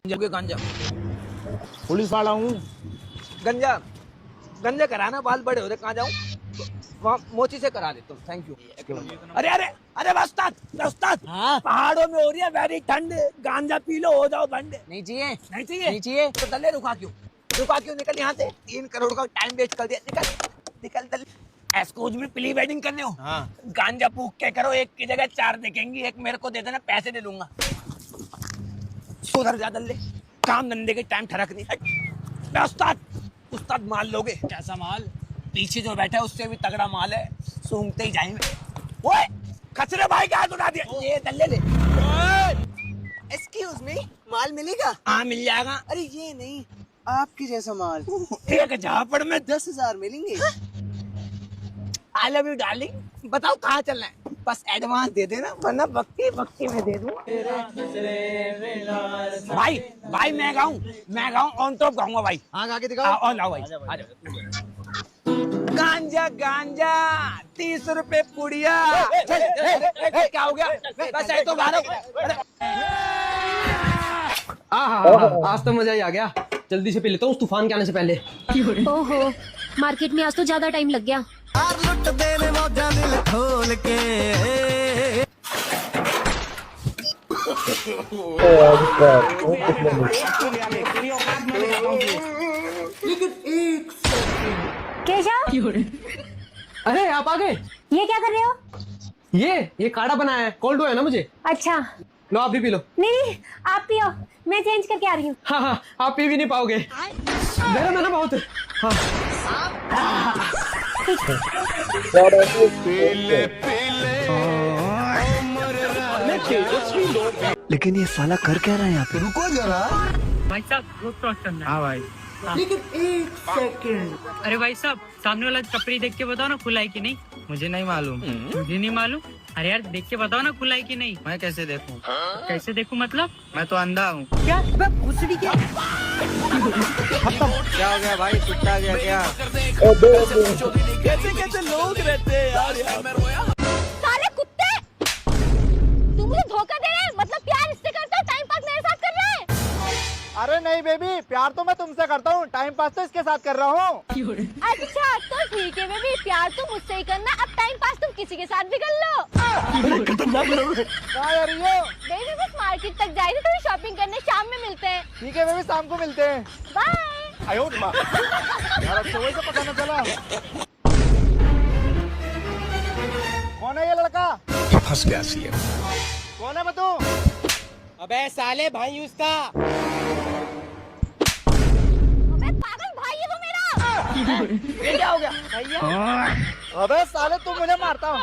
गांजा पुलिस वाला हूँ। गंजा गंजा कराना, बाल बड़े हो रहे, कहाँ जाऊँ? वहाँ मोची से करा देता हूँ। Thank you. अरे अरे अरे उस्ताद उस्ताद, पहाड़ों में हो रही है वेरी ठंड, गांजा पी लो, हो जाओ बंद। नहीं चाहिए नहीं चाहिए नहीं चाहिए तो दल्ले रुका क्यों निकल यहाँ से। 3 करोड़ का टाइम वेस्ट कर दिया, निकल निकल दल्ले। एक्सक्यूज मी, प्री वेडिंग करने हो? गांजा फूक के करो, एक की जगह 4 दिखेंगी, एक मेरे को दे देना, पैसे दे दूंगा। सुधर जा दल्ले, काम धंधे के टाइम ठरक नहीं। उस्ताद उस्ताद माल लोगे? कैसा माल? पीछे जो बैठा है उससे भी तगड़ा माल है, सूंघते ही जाएंगे। ओए खचरे भाई का हाथ उठा दिया, ये दल्ले ले। एक्सक्यूज मी, माल मिलेगा? हाँ मिल जाएगा। अरे ये नहीं, आपके जैसा माल। एक झापड़ में 10,000 मिलेंगे। आई लव यू डार्लिंग। बताओ कहाँ चलना है, बस एडवांस दे देना, वरना बक्की बक्की में दे दूँ। भाई भाई मैं गाऊँ ऑन टॉप गाऊंगा भाई। हाँ गा के दिखाओ। और लाओ भाई, आ जाओ। गांजा गांजा 30 रुपए पुड़िया। क्या हो गया? बस है तो बाहर। आज तो मजा ही आ गया। जल्दी से पी लेता हूँ उस तूफान के आने से पहले। ओहो, मार्केट में आज तो ज्यादा टाइम लग गया। लुट देने मौजा दिल खोल के। केशव, अरे आप आ गए? ये क्या कर रहे हो? ये काढ़ा बनाया है, कोल्ड है ना मुझे। अच्छा लो आप भी पी लो। नहीं, आप पियो, मैं चेंज करके आ रही हूँ। हाँ आप पी भी नहीं पाओगे, गरम है ना बहुत। लेकिन ये साला कर क्या रहा है यहाँ पे? रुको जरा भाई साहब, रोड क्रॉस करना है। हाँ भाई। लेकिन 1 सेकंड। अरे भाई साहब, सामने वाला टपरी देख के बताओ ना खुला है कि नहीं। मुझे नहीं मालूम। मुझे नहीं मालूम? अरे यार देख के बताओ ना खुला है कि नहीं। मैं कैसे देखूं? कैसे देखूं मतलब? मैं तो अंधा हूँ। क्या? घुसड़ी क्या? क्या हो गया भाई, कुत्ता गया क्या? कैसे लोग रहते हैं यार। साले कुत्ते, तुम मुझे धोखा दे रहे हैं, मतलब प्यार इससे करते हो, टाइम पास मेरे साथ कर रहे हैं। अरे नहीं बेबी, प्यार तो मैं तुमसे करता हूँ, टाइम पास तो इसके साथ कर रहा हूँ। अच्छा तो ठीक है बेबी, प्यार तुम मुझसे ही करना, अब टाइम पास तुम किसी के साथ भी कर लो। कहाँ जा रही हो? बेबी बस मार्केट तक जा रही थी, थोड़ी शॉपिंग करने, शाम में मिलते हैं। ठीक है बेबी, शाम को मिलते हैं। बाय। आयो यार, अब तो वही से पता न चला। कौन है ये लड़का? फंस गया सीएम। कौन है बतू? अबे साले भाई उसका। अबे पागल भाई है वो मेरा। ये क्या हो गया भैया? अबे साले तू मुझे मारता हूँ।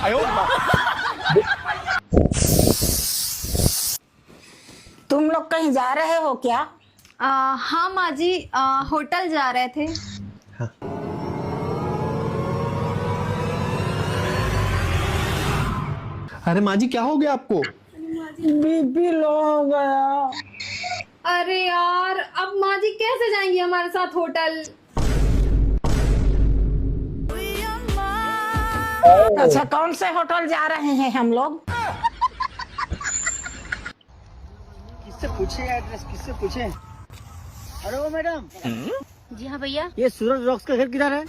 आयो तुम लोग कहीं जा रहे हो क्या? हाँ माँ जी, होटल जा रहे थे। अरे माँ जी क्या हो गया आपको? बीपी लो हो गया। अरे यार, अब माँ जी कैसे जाएंगी हमारे साथ होटल? अच्छा कौन से होटल जा रहे हैं हम लोग? किससे पूछे एड्रेस, किससे पूछे? अरे वो मैडम। जी हाँ भैया। ये सूरज रॉक्स का घर किधर है?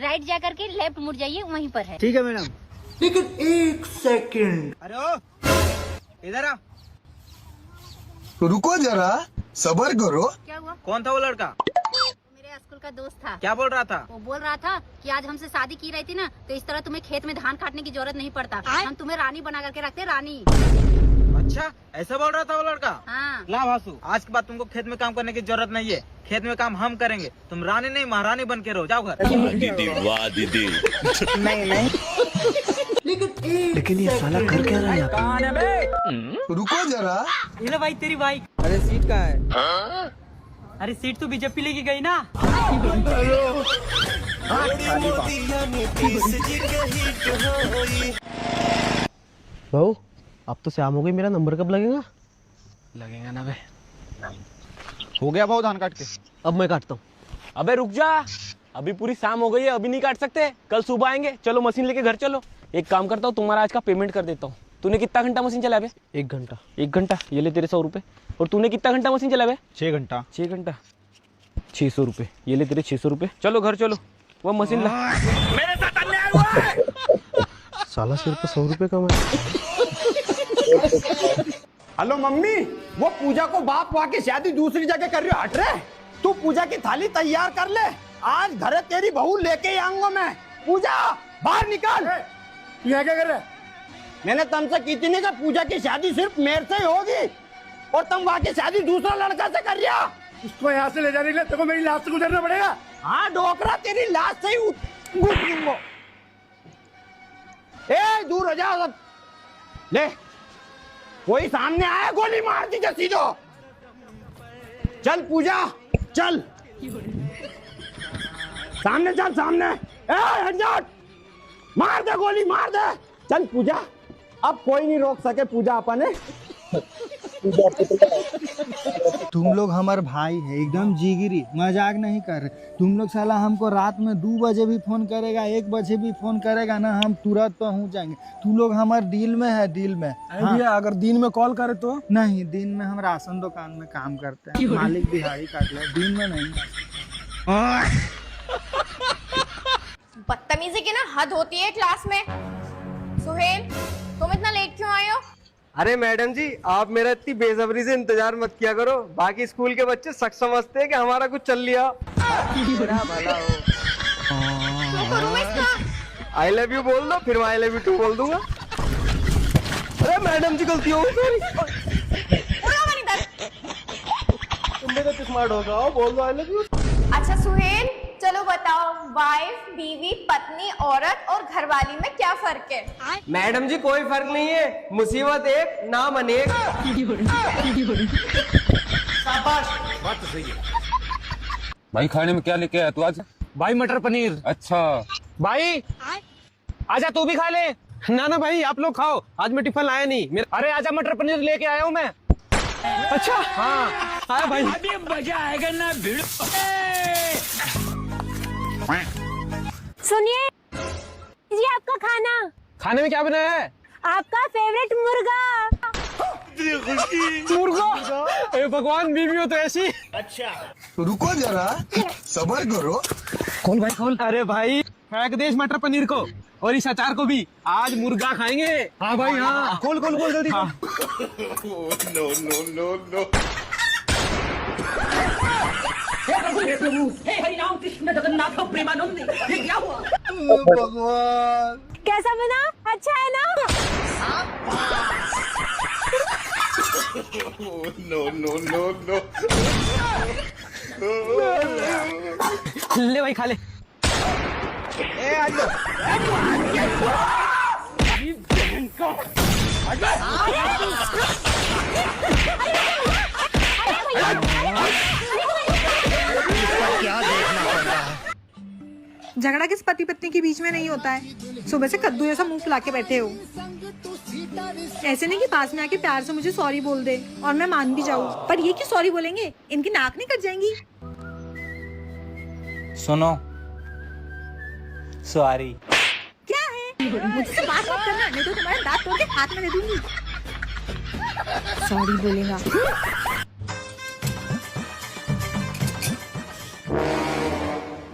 राइट जा करके लेफ्ट मुड़ जाइए, वहीं पर है। ठीक है मैडम। लेकिन 1 सेकंड। अरे ओ, इधर आ। रुको जरा, सबर करो। क्या हुआ? कौन था वो लड़का? मेरे स्कूल का दोस्त था। क्या बोल रहा था? वो बोल रहा था कि आज हमसे शादी की रहती ना तो इस तरह तुम्हें खेत में धान काटने की जरूरत नहीं पड़ता, हम तुम्हें रानी बना करके रखते, रानी। अच्छा ऐसा बोल रहा था वो लड़का? हाँ। ला भासु, आज के बाद तुमको खेत में काम करने की जरूरत नहीं है, खेत में काम हम करेंगे, तुम रानी नहीं महारानी बन के रहो, जाओ घर। दीदी वाह दीदी। नहीं नहीं। लेकिन ये साला कर क्या रहा है यहाँ पे? रुको जरा। ये लो भाई तेरी बाइक। अरे सीट कहाँ है? अरे सीट तो बीजेपी लेके गई ना। बहू अब तो शाम हो गई, मेरा नंबर कब लगेगा? लगेगा ना बे। हो गया भाव धान काट के। अब मैं काटता हूँ। अबे रुक जा, अभी पूरी शाम हो गई है, अभी नहीं काट सकते, कल सुबह आएंगे। चलो मशीन लेके घर चलो। एक काम करता हूँ, तुम्हारा आज का पेमेंट कर देता हूँ। तूने कितना घंटा मशीन चला बे? 1 घंटा। 1 घंटा, ये ले तेरे 100 रुपए। और तूने कितना घंटा मशीन चला बे? 6 घंटा। 6 घंटा, 600 रुपए, ये ले तेरे 600 रुपए। चलो घर चलो, वो मशीन ला। मेरे साथ अन्याय हुआ है। साला सिर्फ 100 रुपए कमाए। हेलो मम्मी, वो पूजा को बाप वहाँ की शादी दूसरी जगह कर रही हो, हट रहे। तू पूजा की थाली तैयार कर ले, आज घर तेरी बहू लेके ही आऊंगा मैं। पूजा बाहर निकाल। तू यहाँ क्या कर रहा है? मैंने तुमसे की थी नहीं कि पूजा की शादी सिर्फ मेरे से ही होगी, और तुम वहाँ की शादी दूसरा लड़का से कर रहा। उसको यहाँ से ले जाने के लिए तेरे को मेरी लाश से गुजरना पड़ेगा। हाँ डोकरा, तेरी लाश से ही उठ लूंगा। ए दूर हो जाओ सब। ले, कोई सामने आया गोली मार दीजिए सीधो। चल पूजा चल, सामने चल, सामने। हट जा, मार दे गोली, मार दे। चल पूजा, अब कोई नहीं रोक सके पूजा अपने। तुम लोग हमारे भाई है, एकदम जिगरी, मजाक नहीं कर रहे। तुम लोग साला हमको रात में 2 बजे भी फोन करेगा, 1 बजे भी फोन करेगा ना, हम तुरंत पहुंच जाएंगे। तुम लोग हमारे दिल में है, दिल में। हाँ। अगर दिन में कॉल करे तो? नहीं, दिन में हम राशन दुकान में काम करते हैं, मालिक दिहाड़ी काट ले, दिन में नहीं। बदतमीजी की ना हद होती है क्लास में। सुहेल, तुम इतना लेट क्यों आए हो? अरे मैडम जी, आप मेरा इतनी बेसब्री से इंतजार मत किया करो। बाकी स्कूल के बच्चे सच समझते हैं कि हमारा कुछ चल लिया। आई लव यू बोल दो, फिर मैं आई लव यू टू बोल दूंगा। अरे मैडम जी, गलती हो गई। तुम तो स्मार्ट होगा, बोल दो आई लव यू। अच्छा सुहेल, चलो बताओ, वाइफ, बीवी, पत्नी, औरत और घरवाली में क्या फर्क है? मैडम जी, कोई फर्क नहीं है, मुसीबत एक, नाम अनेक। भाई खाने में क्या लेके आया तू आज? भाई मटर पनीर। अच्छा भाई आजा, तू भी खा ले। ना भाई, आप लोग खाओ, आज मैं टिफिन लाया नहीं। अरे आजा, मटर पनीर लेके आया हूँ मैं। अच्छा हाँ, आया भाई। अभी मजा आएगा ना भिड़ो। सुनिए जी, आपका खाना। खाने में क्या बनाया है? आपका फेवरेट मुर्गा। मुर्गा? ए भगवान, बीवी हो तो ऐसी। रुको जरा, सबर करो। खोल भाई खोल। अरे भाई, फेंक दे इस मटर पनीर को और इस अचार को भी, आज मुर्गा खाएंगे। हाँ भाई हाँ, खोल खोल खोल जल्दी। हाँ। No no no no. भगवान, कैसा बना? अच्छा है ना? No no no no. ले भाई, खा ले। झगड़ा किस पति पत्नी के बीच में नहीं होता है। सुबह से कद्दू जैसा मुंह फुला के बैठे हो। ऐसे नहीं कि पास में आके प्यार से मुझे सॉरी बोल दे और मैं मान भी जाऊँ, पर ये क्यों सॉरी बोलेंगे? इनकी नाक नहीं कट जाएंगी? सुनो, सॉरी। क्या है? मुझसे बात मत करना, नहीं तो तुम्हारे दांत तोड़ के हाथ में दे दूंगी। सॉरी बोलेगा।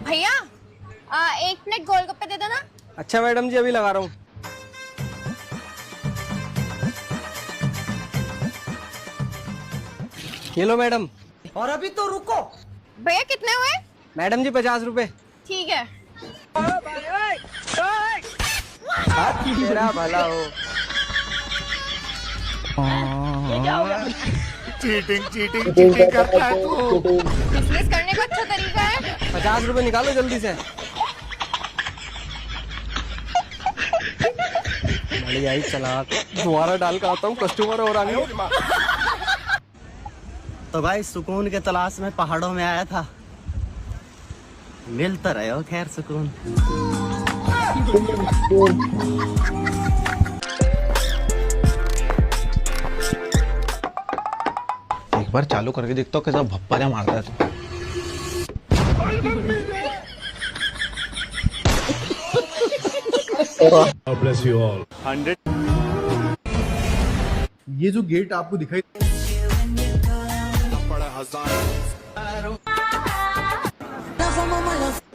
भैया, 1 प्लेट गोलगप्पे दे देना। अच्छा मैडम जी, अभी लगा रहा हूँ। ये लो मैडम। और अभी तो रुको। भैया कितने हुए? मैडम जी 50 रुपए। ठीक है। तेरा भला हो। चीटिंग चीटिंग चीटिंग करता है तू। बिजनेस करने का अच्छा तरीका है। 50 रुपए निकालो जल्दी से। बढ़िया चला, दोबारा डाल कर आता हूँ, कस्टमर और आगे। तो भाई, सुकून के तलाश में पहाड़ों में आया था, मिल तो रहे हो खैर सुकून। एक बार चालू करके देखता हूँ कैसा भप्पा जा मारता है तू। God bless you all. 100 ये जो गेट आपको दिखाई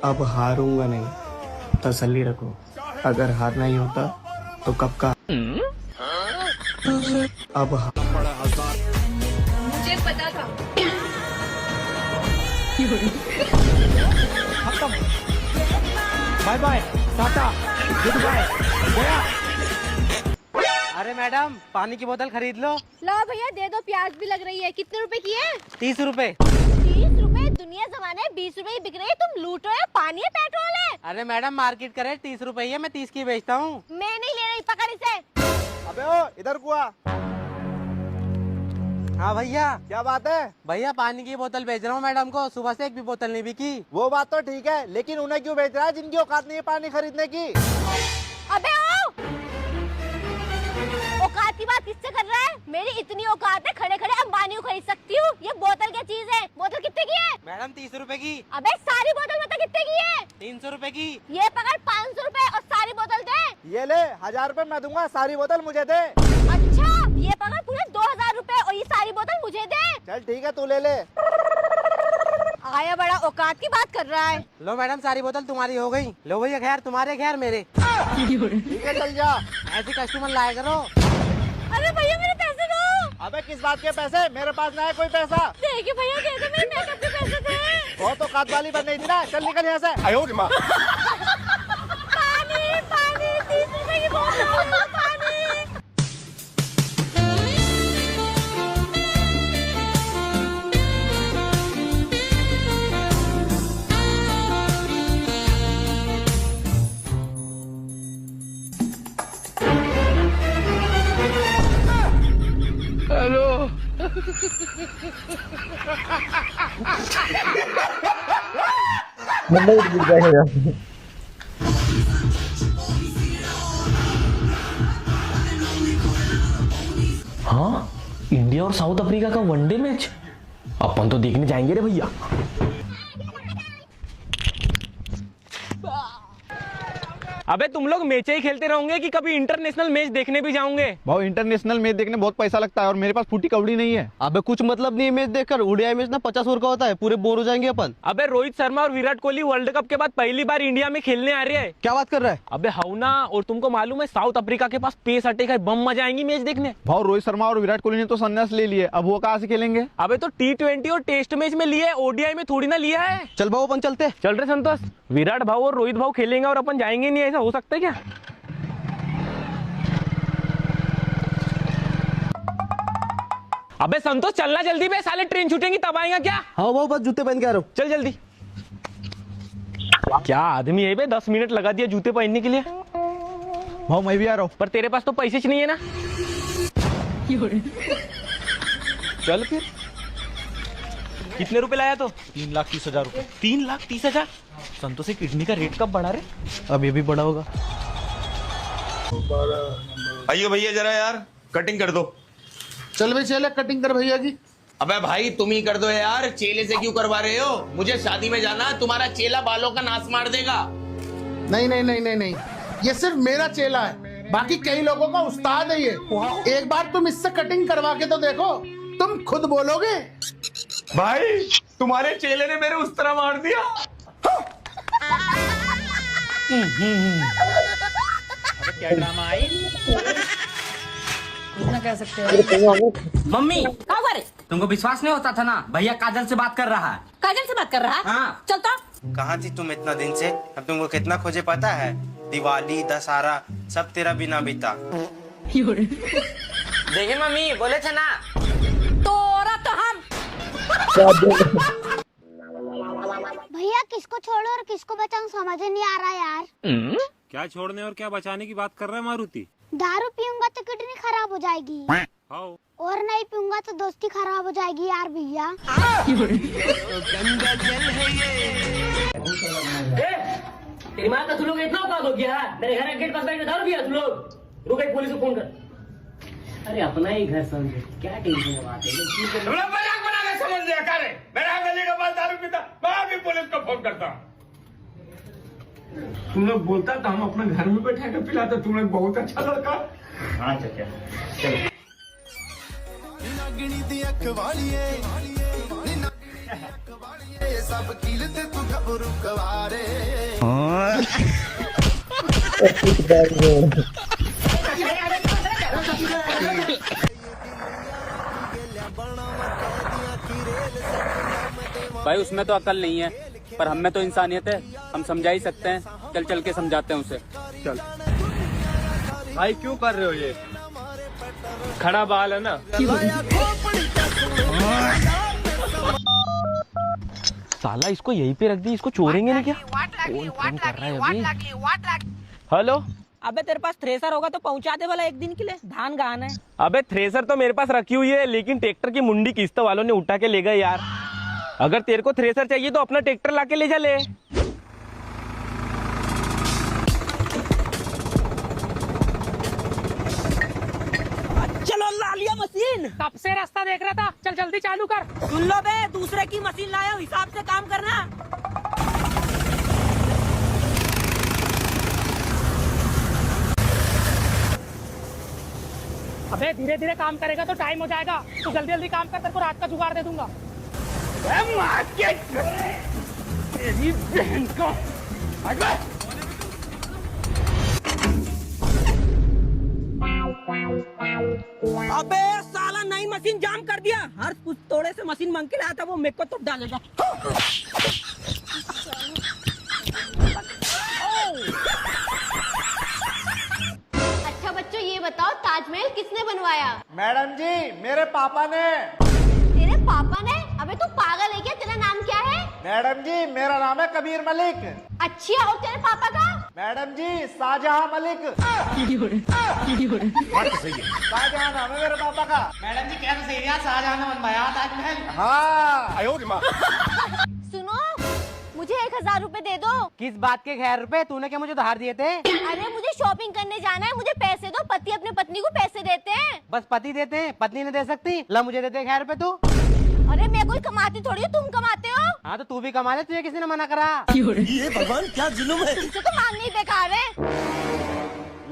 अब हारूंगा नहीं, तसल्ली रखो। अगर हारना ही होता तो कब का। अब मुझे पता था। Bye bye, tata, good bye, गया। अरे मैडम, पानी की बोतल खरीद लो। लो भैया दे दो, प्याज भी लग रही है। कितने रुपए की है? 30 रुपए। 30 रुपए? दुनिया जमाने 20 रुपए की बिक रही है, तुम लूट रहे हो। पानी है, पेट्रोल है। अरे मैडम, मार्केट करे 30 रुपए है, मैं 30 की बेचता हूँ। मैं नहीं ले रही, पकड़ इसे। अबे ओ, इधर कुआ। हाँ भैया, क्या बात है? भैया पानी की बोतल बेच रहा हूँ मैडम को, सुबह से एक भी बोतल नहीं बिकी। वो बात तो ठीक है, लेकिन उन्हें क्यों बेच रहा है जिनकी औकात नहीं है पानी खरीदने की? अबे ओ! औकात की बात किससे कर रहा है? मेरी इतनी औकात है, खड़े खड़े अंबानी को खरीद सकती हूँ। ये बोतल क्या चीज है? बोतल कितने की है? मैडम 30 रुपए की। अबे सारी बोतल बता कितने की है? 300 रुपए की। ये पकड़ 500 रुपए और सारी बोतल दे। ये ले, 1000 रुपए मैं दूंगा, सारी बोतल मुझे दे। अच्छा, ये पकड़ पूरे 2000 रुपए और ये सारी बोतल मुझे दे। चल ठीक है, तू ले ले। आया बड़ा औकात की बात कर रहा है। लो मैडम, सारी बोतल तुम्हारी हो गई। लो भैया, खैर तुम्हारे खैर मेरे। ठीक है, चल जा। ऐसे कस्टमर लाया करो। अरे भैया मेरे पैसे दो। अबे किस बात के पैसे? मेरे पास ना है कोई पैसा। देखिए भैया, दे दो, मेरे मेकअप के पैसे दे। बहुत औकात वाली बन रही थी ना, चल निकल यहाँ से। पानी पानी, 30 रुपए की बोतल, पानी। हाँ, इंडिया और साउथ अफ्रीका का वनडे मैच अपन तो देखने जाएंगे रे भैया। अबे तुम लोग मैच ही खेलते रहोगे कि कभी इंटरनेशनल मैच देखने भी जाओगे? भाव इंटरनेशनल मैच देखने बहुत पैसा लगता है और मेरे पास फूटी कौड़ी नहीं है। अबे कुछ मतलब नहीं है मैच देखकर। ओडीआई मैच ना 50 ओवर का होता है, पूरे बोर हो जाएंगे अपन। अबे रोहित शर्मा और विराट कोहली वर्ल्ड कप के बाद पहली बार इंडिया में खेलने आ रहे हैं। क्या बात कर रहा है? अबे हाउना, और तुमको मालूम है साउथ अफ्रीका के पास पेस अटैक है, बम मजा आएंगी मैच देखने। भाव रोहित शर्मा और विराट कोहली ने तो संन्यास ले लिए, अब वो कहाँ से खेलेंगे? अबे तो T20 और टेस्ट मैच में लिया है, ओडीआई में थोड़ी ना लिया है। चल भाव अपन चलते। चल रहे संतोष, विराट भाव और रोहित भाव खेलेंगे और अपन जाएंगे नहीं, ऐसा हो सकता है क्या? अबे संतोष चलना जल्दी बे, साले ट्रेन छूटेंगी तब आएगा क्या? हाँ भाव, बस जूते पहन के आ रहा हूँ। चल जल्दी। क्या आदमी है बे, 10 मिनट लगा दिया जूते पहनने के लिए। भाव मैं भी आ रहा हूँ। पर तेरे पास तो पैसे नहीं है ना। चल फिर। कितने रुपए लाया तो? 3,30,000 रुपए। 3,30,000? संतोष से किडनी का रेट कब बढ़ा रहे? अब ये भी बड़ा होगा। आइयो भैया जरा यार, कटिंग कर दो। चल भाई, चले कटिंग कर भैया की। अबे भाई तुम ही कर दो यार, चेले से क्यों करवा रहे हो? मुझे शादी में जाना, तुम्हारा चेला बालों का नाश मार देगा। नहीं नहीं नहीं नहीं नहीं, ये सिर्फ मेरा चेला है, बाकी कई लोगों का उस्ताद है ये। एक बार तुम इससे कटिंग करवा के तो देखो, तुम खुद बोलोगे। भाई तुम्हारे चेले ने मेरे उस तरह मार दिया। क्या ड्रामा आई? इतना कह सकते हैं। मम्मी क्या करे? तुमको विश्वास नहीं होता था ना, भैया काजल से बात कर रहा है। काजल से बात कर रहा है? हाँ। चलता। कहाँ थी तुम इतना दिन से? अब तुमको कितना खोजे पता है? दिवाली दशहरा सब तेरा बिना बीता। देखिए मम्मी, बोले थे ना। तोरा तो हम। भैया किसको छोड़ो और किसको बचाऊं समझ नहीं आ रहा यार। क्या छोड़ने और क्या बचाने की बात कर रहा है मारुति? दारू पीऊंगा तो किडनी खराब हो जाएगी, और नहीं पीऊंगा तो दोस्ती खराब हो जाएगी यार भैया। तेरी माँ का तुम लोग इतना औकात हो गया है? मेरे घर के गेट पास बैठ के दारू पिया तुम लोग? रुक, एक पुलिस को फोन कर। अरे अपना ही घर समझे, क्या टेंशन है बात है। तुम लोग मजाक बना के समझ लिया क्या रे? मेरा गली का पास दारू पीता, मैं भी पुलिस को फोन करता। तुम लोग बोलता तो हम अपने घर में बैठा के पिलाते। तुम लोग बहुत अच्छा लड़का। हाँ चाचा चलो। नागनी दी अख वालिए सब कीलते तू घबरू कवारे भाई उसमें तो अकल नहीं है, पर हम में तो इंसानियत है, हम समझा ही सकते हैं। चल चल के समझाते हैं उसे। चल भाई क्यों कर रहे हो ये? खड़ा बाल है ना। साला इसको यहीं पे रख दी, इसको छोड़ेंगे नहीं क्या? कौन फोन कर रहा है अभी? हेलो। अबे तेरे पास थ्रेसर होगा तो पहुंचा दे वाला एक दिन के लिए, धान गाना है। अबे थ्रेसर तो मेरे पास रखी हुई है, लेकिन ट्रैक्टर की मुंडी किस्त वालों ने उठा के ले गए यार। अगर तेरे को थ्रेसर चाहिए तो अपना ट्रैक्टर लाके ले जा ले। चलो ला लिया मशीन। कब से रास्ता देख रहा था, चल जल्दी चालू कर। सुन लो बे, दूसरे की मशीन लाया हूं, हिसाब से काम करना। अबे धीरे धीरे काम करेगा तो टाइम हो जाएगा, तो जल्दी जल्दी काम कर, तेरे को रात का जुगाड़ दे दूंगा। तेरी बहन को अबे साला नई मशीन जाम कर दिया। हर कुछ तोड़े से मशीन मांग के लाया था, वो मेरे को तो डालेगा। अच्छा बच्चों ये बताओ, ताजमहल किसने बनवाया? मैडम जी मेरे पापा ने। तेरे पापा ने? अबे तू पागल है क्या? तेरा नाम क्या है? मैडम जी मेरा नाम है कबीर मलिक। अच्छा, और तेरे पापा का? मैडम जी शाहजहां मलिक। शाहजहां नाम है मेरे पापा का। मैडम जी क्या सही है, शाहजहां ने बनवाया ताजमहल। हाँ सुनो, मुझे 1000 रुपए दे दो। किस बात के 1000 रुपए? तूने क्या मुझे उधार दिए थे? अरे मुझे शॉपिंग करने जाना है, मुझे पैसे दो। पति अपने पत्नी को पैसे देते हैं। बस पति देते हैं, पत्नी नहीं दे सकती। ला मुझे दे दे 1000 रुपए तू। अरे मैं कोई कमाती थोड़ी हूँ, तुम कमाते हो। हाँ तो तू भी कमा ले, तुझे किसी ने मना करा? ये भगवान क्या जुल्म है। तुमसे तो मांगने ही बेकार है।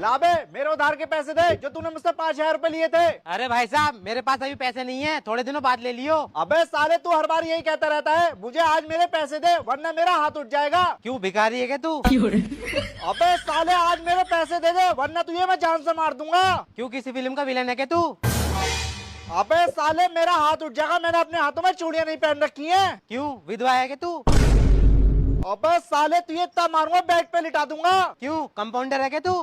लाबे मेरे उधार के पैसे दे जो तूने मुझसे 5000 रुपए लिए थे। अरे भाई साहब मेरे पास अभी पैसे नहीं है, थोड़े दिनों बाद ले लियो। अबे साले तू हर बार यही कहता रहता है, मुझे आज मेरे पैसे दे वरना मेरा हाथ उठ जाएगा। क्यों भिखारी है क्या तू? अबे साले आज मेरे पैसे दे दे वरना तुझे मैं जान से मार दूंगा। क्यों किसी फिल्म का विलन है क्या तू? अबे साले मेरा हाथ उठ जाएगा, मैंने अपने हाथों में चूड़ियां नहीं पहन रखी हैं। क्यों विधवा है क्या तू? अबे साले तुझे इतना मारूंगा बेड पे लिटा दूंगा। क्यों कंपाउंडर है क्या तू?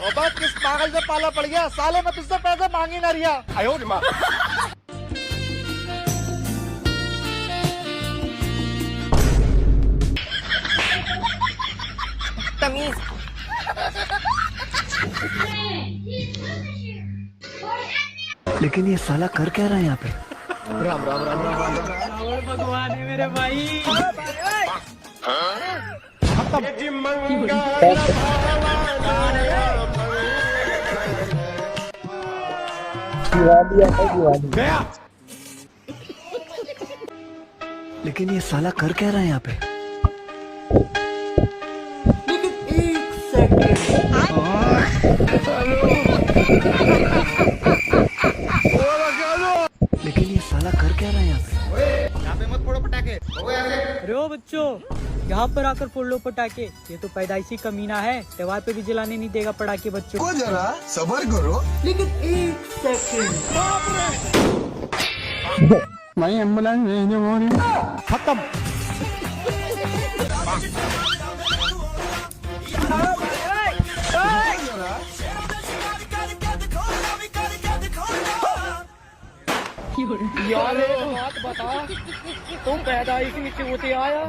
अबे किस पागल से पाला पड़ गया, साले मैं तुझसे पैसे मांग ही ना रिया। तमीज। लेकिन ये साला कर क्या रहा है यहाँ पे? राम राम राम राम रावण भगवान है मेरे भाई। लेकिन ये साला कर क्या रहा है यहाँ पे? लेकिन ये साला कर क्या रहा है यहाँ पे? यहाँ पे मत फोड़ो पटाखे। अरे ओ बच्चों, यहाँ पर आकर फोड़ लो पटाखे। ये तो पैदाइशी कमीना है, त्योहार पे भी जलाने नहीं देगा पटाखे बच्चों को। जरा सबर करो। लेकिन 1 सेकंड। भाई एम्बुलेंस खत्म। यार एक बात बता, तुम पैदाइशी नीचे होते आया,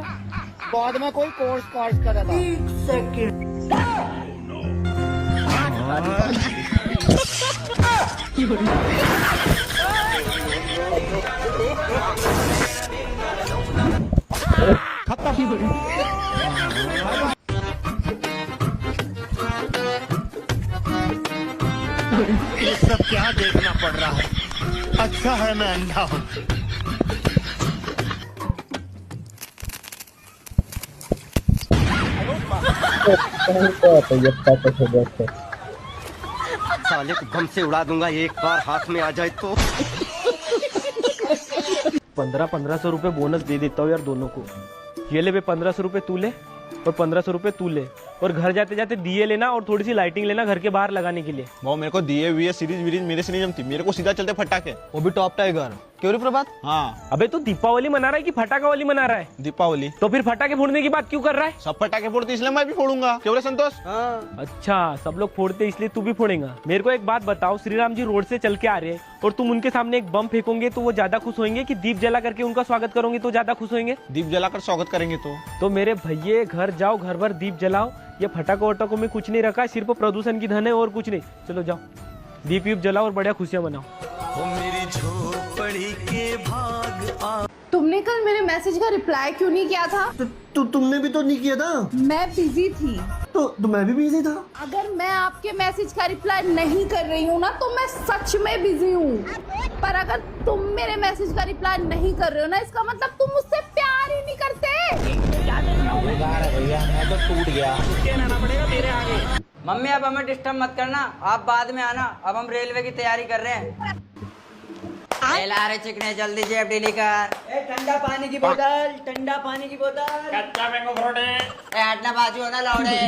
बाद में कोई कोर्स पास करा था? 1 सेकंड। ये सब क्या देखना पड़ रहा है? अच्छा है मैं अंधा हूँ। साले को बम से उड़ा दूंगा एक बार हाथ में आ जाए तो। 1500 रुपए बोनस दे देता हूँ यार दोनों को। ये ले बे 1500 रुपए तू ले और 1500 रुपए तू ले, और घर जाते जाते दिए लेना और थोड़ी सी लाइटिंग लेना घर के बाहर लगाने के लिए। वो मेरे को दिए हुए सीरीज वीरीज मेरे से नहीं जमती, मेरे को सीधा चलते फटाके, वो भी टॉप टाइगर। क्यों रे प्रभात? हाँ। अबे तू दीपावली मना रहा है कि फटाका वाली मना रहा है? दीपावली। तो फिर फटाके फोड़ने की बात क्यों कर रहा है? सब फटाके फोड़ते इसलिए मैं भी फोड़ूंगा। क्यों रे संतोष? हाँ। अच्छा, सब लोग फोड़ते इसलिए तू भी फोड़ेगा। मेरे को एक बात बताओ, श्री राम जी रोड से चल के आ रहे हैं और तुम उनके सामने एक बम फेंकोगे तो वो ज्यादा खुश होंगे कि दीप जला करके उनका स्वागत करोगे तो ज्यादा खुश होंगे? दीप जलाकर स्वागत करेंगे तो मेरे भैये घर जाओ, घर भर दीप जलाओ। ये फटाको वटाको में कुछ नहीं रखा, सिर्फ प्रदूषण की धन है और कुछ नहीं। चलो जाओ दीप वीप जलाओ और बढ़िया खुशियां मनाओ। मेरी झोपड़ी के भाग। तुमने कल मेरे मैसेज का रिप्लाई क्यों नहीं किया था? तुमने भी तो नहीं किया था। मैं बिजी थी। तो मैं भी बिजी था। अगर मैं आपके मैसेज का रिप्लाई नहीं कर रही हूँ ना तो मैं सच में बिजी हूँ। पर अगर तुम मेरे मैसेज का रिप्लाई नहीं कर रहे हो ना, इसका मतलब तुम मुझसे प्यार ही नहीं करते। भैया मैं तो टूट गया। मम्मी अब हमें डिस्टर्ब मत करना, आप बाद में आना। अब हम रेलवे की तैयारी कर रहे हैं। ला रहे चिकने, जल्दी जेब ढीली कर। ठंडा पानी की बोतल, ठंडा पानी की बोतल। कच्चा मैंगो फ्रूट है। हटना बाजू होना लौड़े,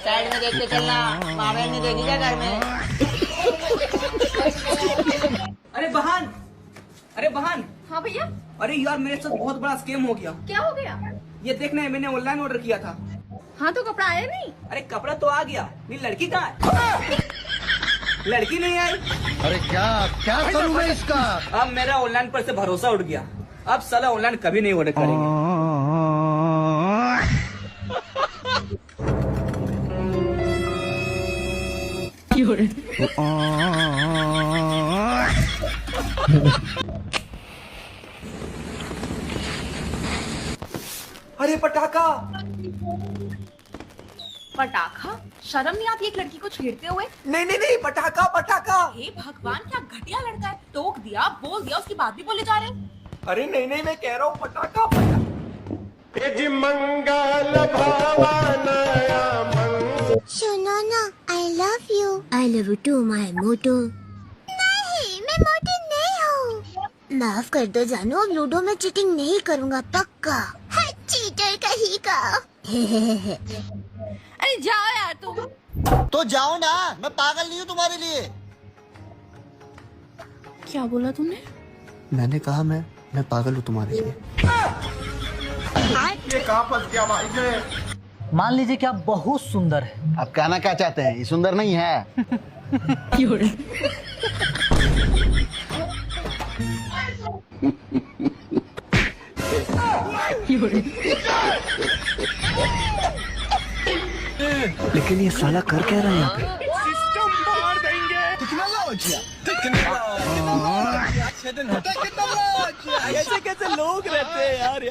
साइड में देख के चलना, मामे नहीं देखी क्या घर में। अरे बहन। हाँ भैया। अरे यार मेरे साथ बहुत बड़ा स्कैम हो गया। क्या हो गया? ये देखना है, मैंने ऑनलाइन ऑर्डर किया था। हाँ तो कपड़ा आया नहीं? अरे कपड़ा तो आ गया, मेरी लड़की कहाँ है? लड़की नहीं आई। अरे क्या करूँ मैं इसका? अब मेरा ऑनलाइन पर से भरोसा उठ गया। अब साला ऑनलाइन कभी नहीं ऑर्डर करेंगे। अरे पटाखा। पटाखा? शर्म नहीं आती एक लड़की को छेड़ते हुए? नहीं पटाखा पटाखा। हे भगवान, क्या घटिया लड़का है। टोक दिया, बोल दिया, उसकी बात भी बोले जा रहे हैं। अरे नहीं मैं कह रहा हूँ पटाखा। मंगल भवानया सुनो ना, I love you too my मोटू। नहीं, मैं मोटू नहीं हूँ। माफ कर दो जानू, अब लूडो में चीटिंग नहीं करूँगा पक्का। चीटर कहीं का। अरे जाओ यार तुम। तो जाओ ना, मैं पागल नहीं हूँ तुम्हारे लिए। क्या बोला तुमने? मैंने कहा मैं पागल हूँ तुम्हारे लिए। ये कहाँ फंस गया भाई मैं? मान लीजिए कि आप बहुत सुंदर है। आप कहना क्या चाहते हैं? ये सुंदर नहीं है। लेकिन ये साला कर क्या रहा है यहाँ पे? कैसे लोग रहते हैं यार।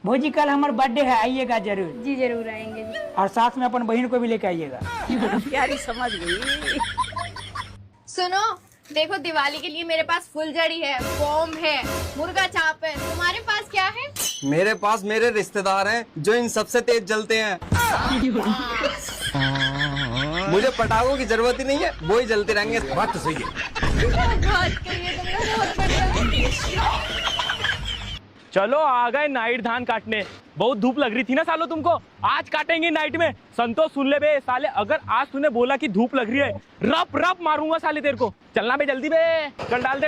भौजी कल हमारा बर्थडे है, आइएगा जरूर। जी जरूर आएंगे जी। और साथ में अपन बहन को भी लेके आइएगा। प्यारी समझ गई। सुनो, देखो दिवाली के लिए मेरे पास फुलझड़ी है, बॉम्ब है, मुर्गा चाप है। तुम्हारे पास क्या है? मेरे पास मेरे रिश्तेदार हैं जो इन सबसे तेज जलते हैं। मुझे पटाखों की जरूरत ही नहीं है, वो ही जलते रहेंगे। बात तो सही है। चलो आ गए नाइट धान काटने। बहुत धूप लग रही थी ना सालो तुमको, आज काटेंगे नाइट में। संतोष सुन ले बे साले, अगर आज तूने बोला कि धूप लग रही है, रप रप मारूंगा साले तेरे को। चलना बे जल्दी बे, चल डाल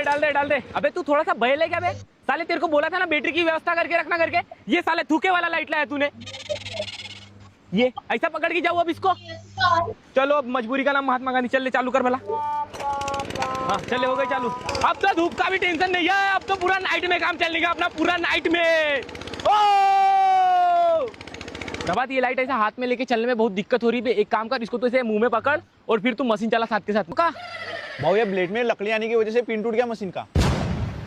दे। अबे तू थोड़ा सा बहल है क्या बे? साले तेरे को बोला था ना बैटरी की व्यवस्था करके रखना करके। ये साले थूके वाला लाइट लाया तूने। ये ऐसा पकड़ के जाओ अब इसको। चलो अब मजबूरी का नाम महात्मा गांधी। चल ले चालू कर भला। हाँ चले हो गए चालू। अब तो धूप का भी टेंशन नहीं है, अब तो पूरा नाइट में काम चलेगा अपना, पूरा नाइट में। ओ प्रभात, ये लाइट ऐसा हाथ में लेके चलने में बहुत दिक्कत हो रही है। एक काम कर, इसको तो ऐसे मुंह में पकड़ और फिर तू मशीन चला साथ के साथ। का भाई ये ब्लेड में लकड़ी आने की वजह से पिन टूट गया मशीन का।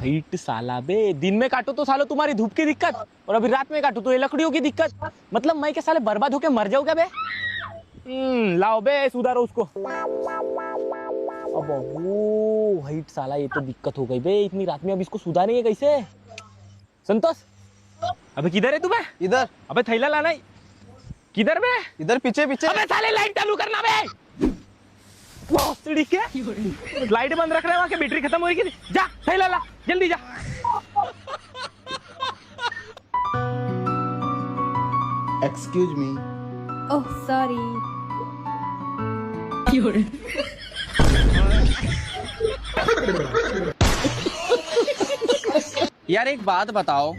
हिट साला बे, दिन में काटो तो सालो तुम्हारी धूप की दिक्कत, और अभी रात में काटो तो ये लकड़ियों की दिक्कत। मतलब मैं क्या साले बर्बाद होके मर जाऊँ क्या बे? लाओ बे सुधारो उसको। अब वो हाइट साला, ये तो दिक्कत हो गई बे इतनी रात में। अब इसको सुधारेंगे कैसे? संतोष अबे किधर है तू बे? इधर। अबे थैला लाना है। किधर बे? इधर पीछे। अबे साले लाइट चालू करना बे। भोसड़ी के लाइट बंद रख रहे हैं, वहां की बैटरी खत्म हो गई। जा थैला ला, जल्दी जा। Excuse me. Oh sorry. यार एक बात बताओ,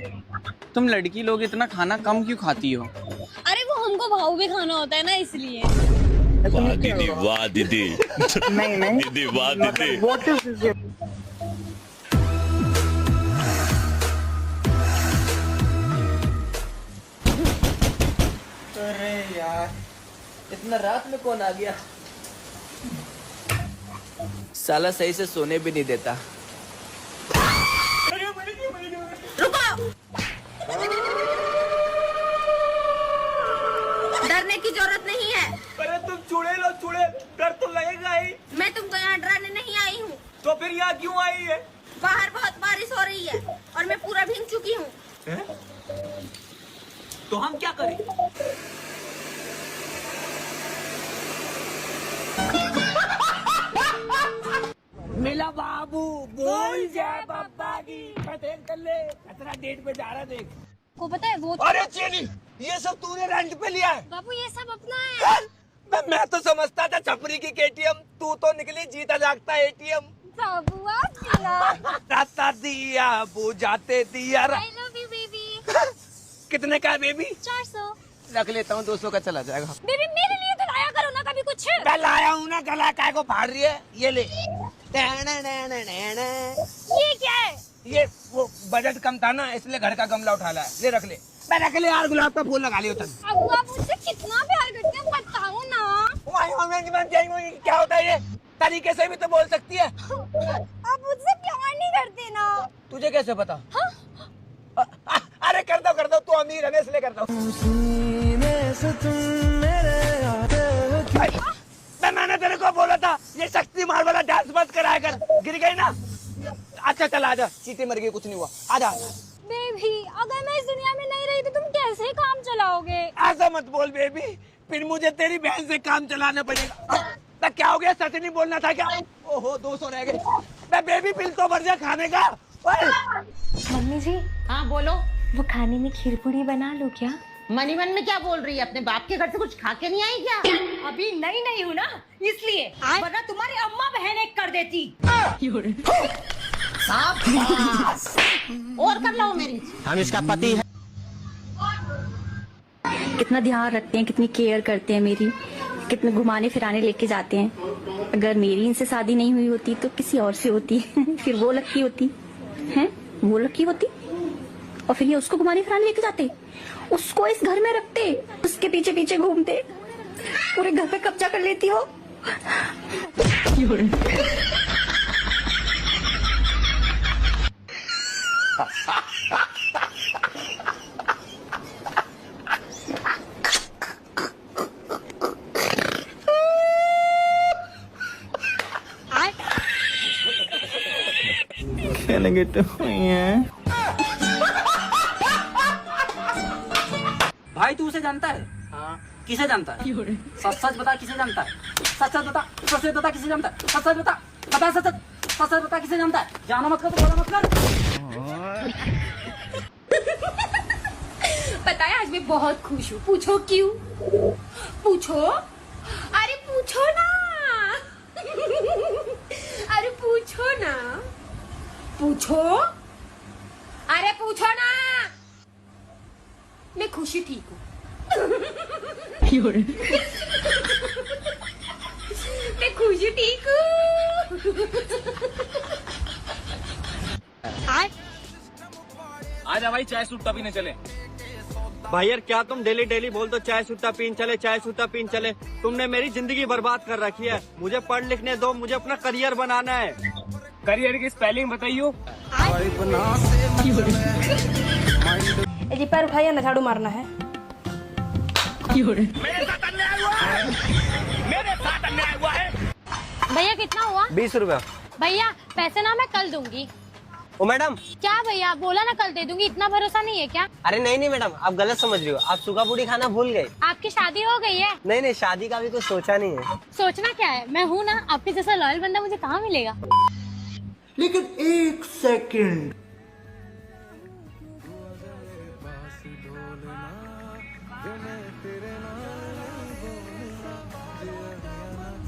तुम लड़की लोग इतना खाना कम क्यों खाती हो? अरे वो हमको भाव भी खाना होता है ना, इसलिए। वाह दीदी, वाह दीदी। नहीं दीदी, वाह दीदी। अरे यार, इतना रात में कौन आ गया? साला सही से सोने भी नहीं देता। डरने की जरूरत नहीं है। अरे तुम चुड़ैल, डर तो लगेगा ही। मैं तुमको यहाँ डराने नहीं आई हूँ। तो फिर यहाँ क्यों आई है? बाहर बहुत बारिश हो रही है और मैं पूरा भीग चुकी हूँ। तो हम क्या करें? मिला बाबू, बोल जय बाबा की। देख कर ले, कितना डेट पे जा रहा देख। को पता है वो। अरे चेली, ये सब तूने रेंट पे लिया है? बाबू ये सब अपना है। मैं तो समझता था छपरी की केटीएम, तू तो निकली जीता जागता एटीएम। बाबू आप रास्ता दिया बुझाते दिया। I love you baby। कितने का है बेबी? 400। रख लेता हूँ, 200 का चला जाएगा। बेबी मेरे लिए तो लाया करो ना कभी कुछ। मैं लाया हूँ ना, गला काय को फाड़ रही है? ये ले। ये क्या है? ये वो बजट कम था ना, इसलिए घर का गमला उठा लाया। ले रख ले। मैं रख ले यार, गुलाब का फूल लगा लियो। अब आप मुझसे कितना प्यार करते हैं बताओ ना। क्या होता है ये? तरीके से भी तो बोल सकती है। आप मुझसे प्यार नहीं करते ना। तुझे कैसे पता? अरे कर दो, तू अमीर है इसलिए कर दो। मैंने तेरे को बोला था ये शक्तिमान वाला डांस मत कराया कर, गिर गई ना। अच्छा चल आजा, चीटी मर गई, कुछ नहीं हुआ, आजा। बेबी अगर मैं इस दुनिया में नहीं रही तो तुम कैसे काम चलाओगे? ऐसा मत बोल बेबी, फिर मुझे तेरी बहन से काम चलाना पड़ेगा। तो क्या हो गया, सच नहीं बोलना था क्या? ओहो 200 रह गए। मैं बेबी बिल तो भर जा खाने का। मम्मी जी। हाँ बोलो। वो खाने में खीर पूरी बना लो क्या? मनी मन में क्या बोल रही है? अपने बाप के घर से कुछ खा के नहीं आई क्या? अभी नहीं हूँ ना, इसलिए। वरना तुम्हारी अम्मा बहन एक कर देती। और कर लो मेरी। हम इसका पति है। कितना ध्यान रखते हैं, कितनी केयर करते हैं मेरी, कितने घुमाने फिराने लेके जाते हैं। अगर मेरी इनसे शादी नहीं हुई होती तो किसी और से होती। फिर वो लकी होती है, वो लकी होती, और फिर ये उसको घुमाने फिराने लेके जाते, उसको इस घर में रखते, उसके पीछे पीछे घूमते, पूरे घर पे कब्जा कर लेती हो। खेलेंगे तो भाई तू उसे जानता है? हाँ। किसे जानता है? सच सच बता, किसे जानता है? सच सच बता, किसे जानता है? सच सच बता, सच सच बता किसे जानता है? जाना मत कर, बोला मत कर। पता है आज मैं बहुत खुश हूँ। पूछो क्यों? पूछो। अरे पूछो ना। अरे पूछो ना। पूछो। अरे पूछो ना। मैं खुशी ठीक हूँ। मैं खुशी ठीक हूँ। आजा भाई, चाय सुट्टा पीने चले। भाई यार क्या तुम डेली डेली बोल दो चाय सुट्टा पीन चले, चाय सुट्टा पीन चले। तुमने मेरी जिंदगी बर्बाद कर रखी है। मुझे पढ़ लिखने दो, मुझे अपना करियर बनाना है। करियर की स्पेलिंग बताइयो। जी पैर उठाइए ना, झाड़ू मारना है। मेरे साथ अन्याय हुआ है, मेरे साथ अन्याय हुआ है। भैया कितना हुआ? 20 रुपया। भैया पैसे ना मैं कल दूंगी। ओ मैडम। क्या भैया, बोला ना कल दे दूंगी, इतना भरोसा नहीं है क्या? अरे नहीं नहीं मैडम, आप गलत समझ रही हो, आप सूखा पूड़ी खाना भूल गए। आपकी शादी हो गई है? नहीं नहीं, शादी का भी कुछ सोचा नहीं है। सोचना क्या है, मैं हूँ ना, आपके जैसा लॉयल बंदा मुझे कहाँ मिलेगा। लेकिन एक सेकंड,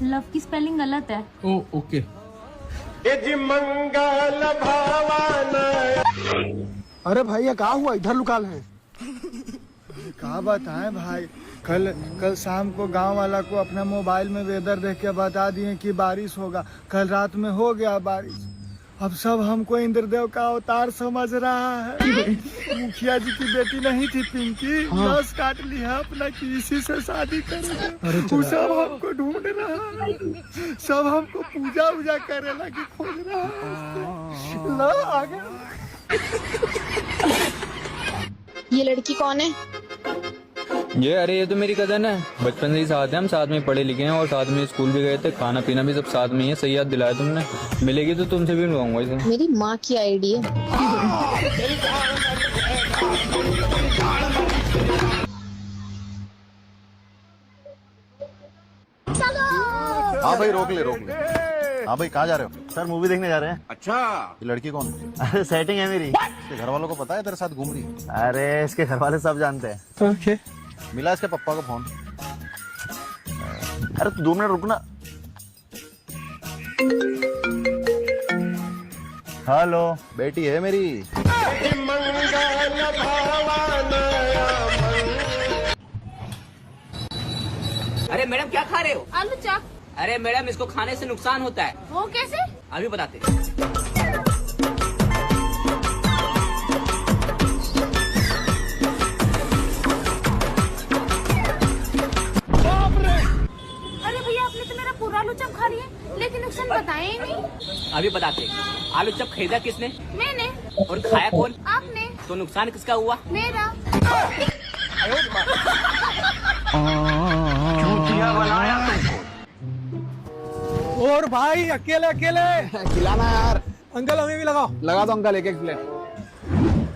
लव की स्पेलिंग गलत है। ओ ओके। अरे भाई ये कहाँ हुआ, इधर लुकाल है। क्या बताएं भाई, कल शाम को गांव वाला को अपना मोबाइल में वेदर देख के बता दिए कि बारिश होगा। कल रात में हो गया बारिश। अब सब हमको इंद्रदेव का अवतार समझ रहा है। मुखिया जी की बेटी नहीं थी पिंकी, बस काट लिया अपना कि इसी से शादी करेंगे। वो सब हमको ढूंढ रहा है, सब हमको पूजा वूजा करे लगी, खोज रहा है। लो आ गया। ये लड़की कौन है? ये तो मेरी कजन है, बचपन से ही साथ है, हम साथ में पढ़े लिखे हैं और साथ में स्कूल भी गए थे, खाना पीना भी सब साथ में ही है। सही याद दिलाया तुमने, मिलेगी तो तुमसे भी मिलवाऊंगा इसे। मेरी माँ की आईडी है। हाँ भाई रोक ले। हाँ भाई कहाँ जा रहे हो? सर मूवी देखने जा रहे हैं। अच्छा, ये लड़की कौन है? अरे सेटिंग है मेरी। इसके घर वालों को पता है तेरे साथ घूम रही है? अरे इसके घर वाले सब जानते हैं। ओके। मिला इसके पप्पा को फोन? अरे तू 2 मिनट रुकना। हेलो, बेटी है मेरी। अरे मैडम क्या खा रहे हो? आलू चाप। अरे मैडम इसको खाने से नुकसान होता है। वो कैसे? अभी बताते हैं। अरे भैया, आपने तो मेरा पूरा आलू चाप खा लिया, लेकिन नुकसान बताया ही नहीं। अभी बताते हैं। आलू चप खरीदा किसने? मैंने। और खाया कौन? आपने। तो नुकसान किसका हुआ? मेरा। बनाया तुमको। और भाई अकेले खिलाना यार। अंकल हमें भी लगाओ। लगा दो अंकल, एक प्लेट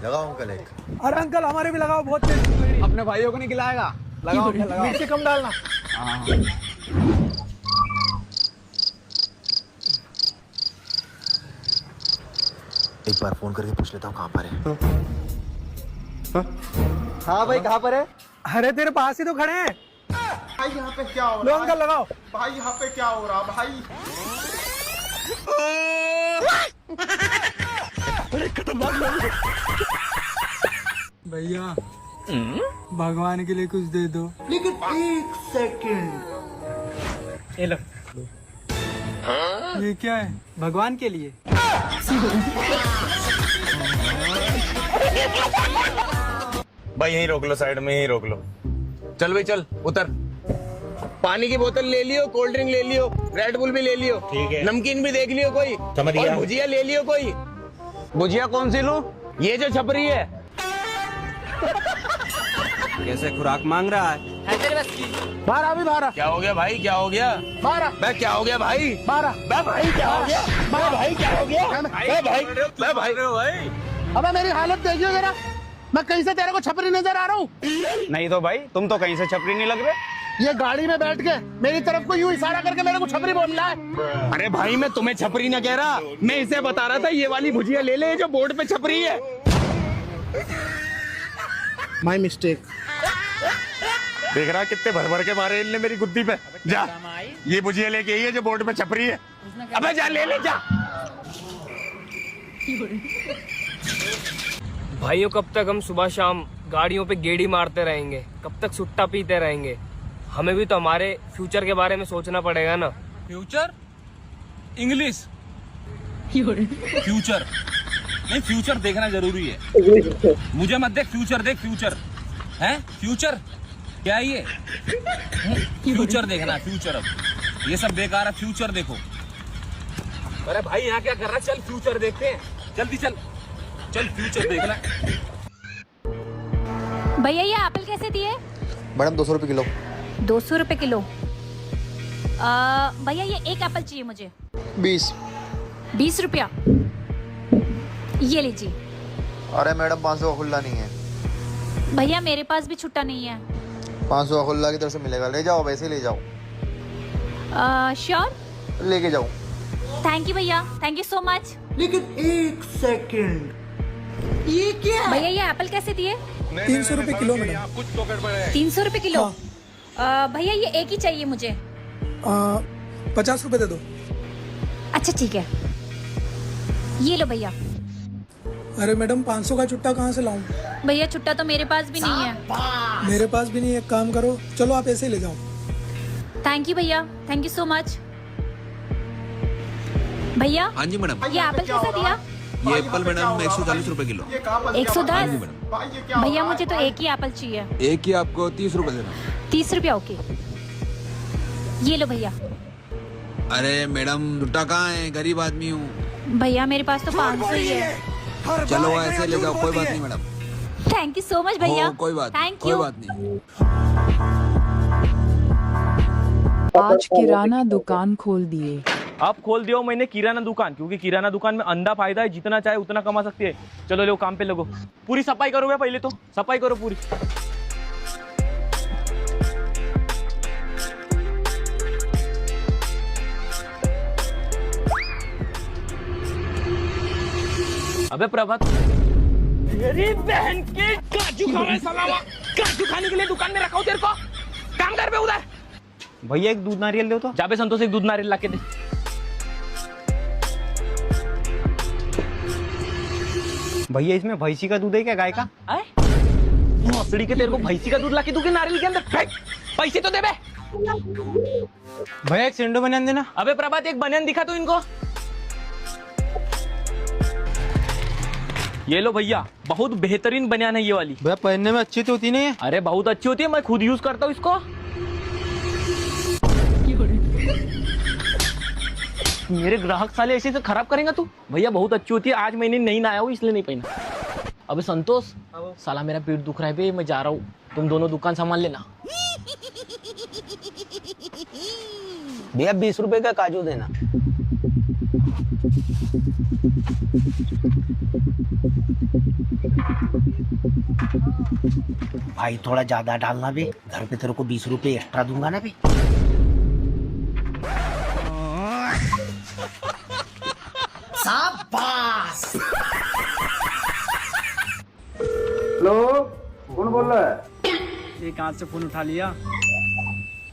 लगाओ अंकल एक। अरे अंकल हमारे भी लगाओ, बहुत टेस्टी। अपने भाइयों को नहीं खिलाएगा? लगाओ अंकल लगाओ। मिर्ची कम डालना। एक बार फोन करके पूछ लेता हूँ कहाँ पर है। हाँ भाई कहाँ पर है? अरे तेरे पास ही तो खड़े हैं। भाई यहाँ पे क्या हो लो रहा है? अंकल लगाओ। भाई यहाँ पे क्या हो रहा भाई? अरे खतरनाक भैया, भगवान के लिए कुछ दे दो। लेकिन एक सेकंड। ये लो। ये क्या है? भगवान के लिए। भाई यहीं रोक लो, साइड में यहीं रोक लो। चल भाई चल, उतर। पानी की बोतल ले लियो, कोल्ड ड्रिंक ले लियो, रेड बुल भी ले लियो, ठीक है, नमकीन भी देख लियो कोई, और भुजिया ले लियो कोई। भुजिया कौन सी लूं? ये जो छपरी है। कैसे खुराक मांग रहा है? बारह भी 12। क्या हो गया भाई, क्या हो गया? 12। बे क्या हो गया भाई? 12। बे भाई क्या हो गया? बे भाई क्या हो गया? बे भाई। अबे मेरी हालत देखियो जरा, मैं कहीं से तेरे को छपरी नजर आ रहा हूँ? नहीं तो भाई, तुम तो कहीं से छपरी नहीं लग रहे। ये गाड़ी में बैठ के मेरी तरफ को यूं इशारा करके मेरे को छपरी बोल रहा है। अरे भाई मैं तुम्हें छपरी ना कह रहा, मैं इसे बता रहा था ये वाली भुजिया ले ले जो बोर्ड पे छपरी है। My mistake. देख रहा कितने भर भर के मारे इनने मेरी गुद्दी पे। जा ये भुजिया लेके आई है जो बोर्ड पे छपरी है। अबे जा ले ले जा। भाइयों, कब तक हम सुबह शाम गाड़ियों पे गेड़ी मारते रहेंगे? कब तक सुट्टा पीते रहेंगे? हमें भी तो हमारे फ्यूचर के बारे में सोचना पड़ेगा ना। फ्यूचर? इंग्लिश फ्यूचर नहीं, फ्यूचर देखना जरूरी है। मुझे मत देख, फ्यूचर देख। फ्यूचर है? फ्यूचर क्या है ये? फ्यूचर देखना, फ्यूचर। अब ये सब बेकार है, फ्यूचर देखो। अरे भाई यहाँ क्या कर रहा है? चल फ्यूचर देखते हैं, जल्दी चल चल, फ्यूचर देखना। भैया ये एप्पल कैसे दिए? मैडम 200 रुपए किलो। 200 रुपए किलो। भैया ये एक एप्पल चाहिए मुझे। 20। 20 रुपया। ये लीजिए। अरे मैडम 500 का खुल्ला नहीं है। भैया मेरे पास भी छुट्टा नहीं है। 500 का खुल्ला की तरफ से मिलेगा, ले जाओ, वैसे ले जाओ। श्योर? लेके जाओ। थैंक यू भैया, थैंक यू सो मच। लेकिन एक सेकंड, ये क्या है? भैया ये एप्पल कैसे दिए? 300 रुपए किलो मैडम। 300 रुपए किलो? भैया ये एक ही चाहिए मुझे। 50 रुपए दे दो। अच्छा ठीक है, ये लो भैया। अरे मैडम 500 का चुट्टा कहाँ से लाऊं? भैया छुट्टा तो मेरे पास भी नहीं है। मेरे पास भी नहीं है, एक काम करो, चलो आप ऐसे ले जाओ। थैंक यू भैया, थैंक यू सो मच। भैया हाँ जी मैडम, ये एप्पल कैसा दिया? ये एप्पल मैडम 140 रुपए किलो। 110? भैया मुझे तो एक ही एप्पल चाहिए। एक ही आपको 30 रुपए देना। 30 रुपया? ओके, ये लो भैया। अरे मैडम जुट्टा कहाँ है, गरीब आदमी हूँ। भैया मेरे पास तो 500 ही है। चलो ऐसे ले जाओ, कोई बात नहीं madam. Thank you so much भैया। कोई बात थैंक यू। कोई बात नहीं। आज किराना दुकान खोल दिए। अब खोल दिया मैंने किराना दुकान, क्योंकि किराना दुकान में अंधा फायदा है, जितना चाहे उतना कमा सकती है। चलो लो काम पे लगो, पूरी सफाई करो भैया, पहले तो सफाई करो पूरी। अबे प्रभात, तेरी बहन के काजू खावे सलामा, काजू खाने के लिए दुकान में रखा हूं तेरे को, काम कर बे उधर। भैया एक दूध नारियल दो तो। जाबे संतोष एक दूध नारियल ला के दे। भैया इसमें भैंसी का दूध है क्या, गाय का? मौसड़ी के तेरे को भैंसी का दूध ला के दूंगे नारियल के अंदर, फेंक। पैसे तो दे बे। भैया एक सेंडो बनियान देना। अबे प्रभात एक बनियान दिखा तू इनको। ये लो भैया, बहुत बेहतरीन बनियान है ये वाली। भैया पहनने में अच्छी तो होती नहीं है? अरे बहुत अच्छी होती है, मैं खुद यूज करता हूँ इसको। मेरे ग्राहक साले ऐसे से खराब करेगा तू? भैया बहुत अच्छी होती है, आज मैंने नहीं नहाया हूँ इसलिए नहीं पहना। अबे संतोष, साला मेरा पेट दुख रहा है बे, मैं जा रहा हूँ, तुम दोनों दुकान संभाल लेना। भैया 20 रुपए का काजू देना। भाई थोड़ा ज्यादा डालना भी, घर पे तेरे को 20 रुपए एक्स्ट्रा दूंगा ना भी। शाबाश। हेलो, कौन बोल रहा है? एक हाथ से फोन उठा लिया।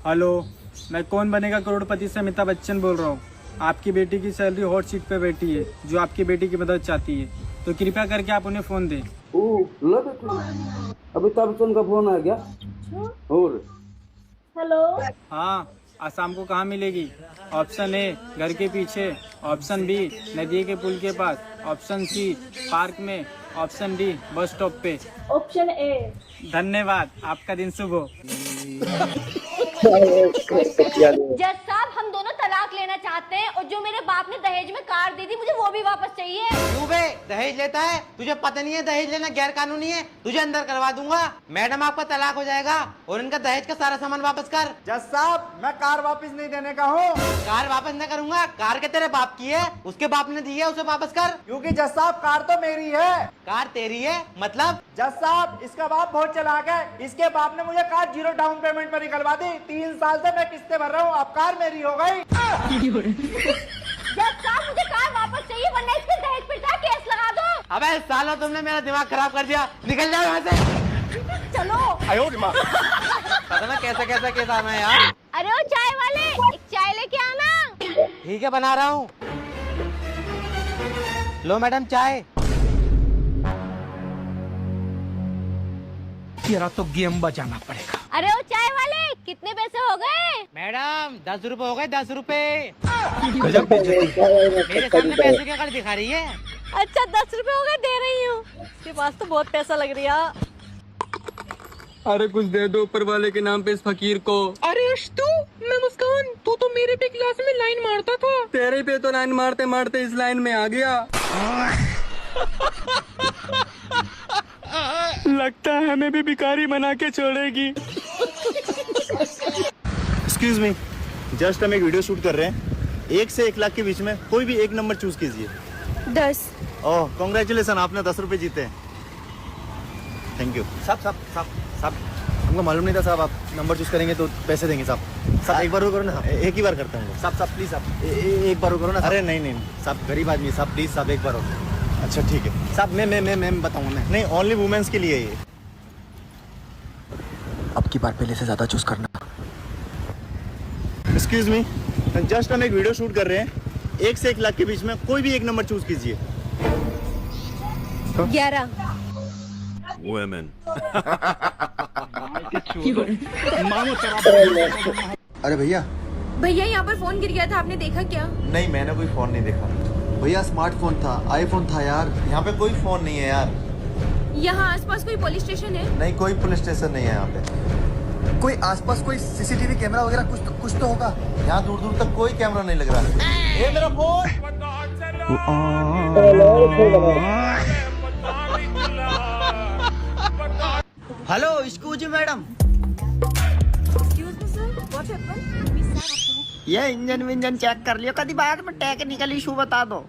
हेलो, मैं कौन बनेगा करोड़पति से अमिताभ बच्चन बोल रहा हूँ। आपकी बेटी की सैलरी हॉट सीट पे बैठी है, जो आपकी बेटी की मदद चाहती है, तो कृपया करके आप उन्हें फोन दें। अमिताभ बच्चन का फोन आ गया। और हेलो, हाँ, आज शाम को कहाँ मिलेगी? ऑप्शन ए घर के पीछे, ऑप्शन बी नदी के पुल के पास, ऑप्शन सी पार्क में, ऑप्शन डी बस स्टॉप पे। Option A. धन्यवाद, आपका दिन शुभ हो। जज साहब, हम दोनों तलाक लेना चाहते हैं और जो मेरे बाप ने दहेज में कार दी थी मुझे वो भी वापस चाहिए। क्यों बे, दहेज लेता है? तुझे पता नहीं है दहेज लेना गैर कानूनी है? तुझे अंदर करवा दूंगा। मैडम आपका तलाक हो जाएगा और इनका दहेज का सारा सामान वापस कर। जज साहब, मैं कार वापस नहीं देने का हूँ। कार वापस न करूंगा। कार के तेरे बाप की है, उसके बाप ने दी है, उसे वापस कर। क्योंकि जज साहब कार तो मेरी है। कार तेरी है मतलब? जज साहब, इसका बाप बहुत चालाक है। इसके बाप ने मुझे कार 0 डाउन पेमेंट पर निकलवा दी। 3 साल से मैं किस्तें भर रहा हूँ, अब कार मेरी हो गई। जज साहब, मुझे कार वापस चाहिए वरना इसके दहेज पे केस लगा दो। अबे सालो, तुमने मेरा दिमाग खराब कर दिया, निकल जाओ यहाँ से। चलो। पता ना कैसा कैसा केस आना है यार। अरे ओ चाय वाले, एक चाय लेके आना। ठीक है, बना रहा हूँ। लो मैडम चाय। तेरा तो गेम बजाना पड़ेगा। अरे ओ चाय वाले, कितने पैसे हो गए? मैडम 10 रुपए हो गए, 10 रुपए। गजब मेरे सामने पैसे क्या कर दिखा रही है? अच्छा 10 रुपए हो गए, दे रही हूँ। इसके पास तो बहुत पैसा लग रहा है। अरे कुछ दे दो ऊपर वाले के नाम पे इस फकीर को। अरे तू, मैं मुस्कान, तू तो मेरे पे क्लास में लाइन मारता था। तेरे पे तो लाइन मारते मारते इस लाइन में आ गया। लगता है हमें भी भिखारी बना के छोड़ेगी। एक्सक्यूज मी, जस्ट हम एक वीडियो शूट कर रहे हैं। 1 से 1 लाख के बीच में कोई भी एक नंबर चूज कीजिए। 10। ओह कॉन्ग्रेचुलेसन, आपने 10 रुपए जीते। Thank you. सब हमको मालूम नहीं था साहब, आप नंबर चूज करेंगे तो पैसे देंगे साहब। एक बार करो ना, एक ही बार करता हूँ सब प्लीज सब एक बार करो ना। अरे नहीं साहब, गरीब आदमी साहब, प्लीज साहब एक बार हो। अच्छा ठीक है सब मैं बताऊंगा मैं। नहीं, ओनली वुमेन्स के लिए ये। अब की बार पहले से ज्यादा चूज करना। एक्सक्यूज मी, जस्ट हम एक वीडियो शूट कर रहे हैं, 1 से 1 लाख के बीच में कोई भी एक नंबर चूज कीजिए। 11। Women. अरे भैया भैया यहाँ पर फोन गिर गया था, आपने देखा क्या? नहीं, मैंने कोई फोन नहीं देखा भैया। स्मार्टफोन था, आईफोन था यार। यहाँ पे कोई फोन नहीं है यार। यहाँ आसपास कोई पुलिस स्टेशन है? नहीं, कोई पुलिस स्टेशन नहीं है यहाँ पे। कोई आसपास कोई सीसीटीवी कैमरा वगैरह कुछ तो होगा। यहाँ दूर दूर तक कोई कैमरा नहीं लग रहा है। ये मेरा फोन। Hello excuse madam. ये इंजन विंजन चेक कर लियो, कभी बाद में टेक्निकल इशू बता दो।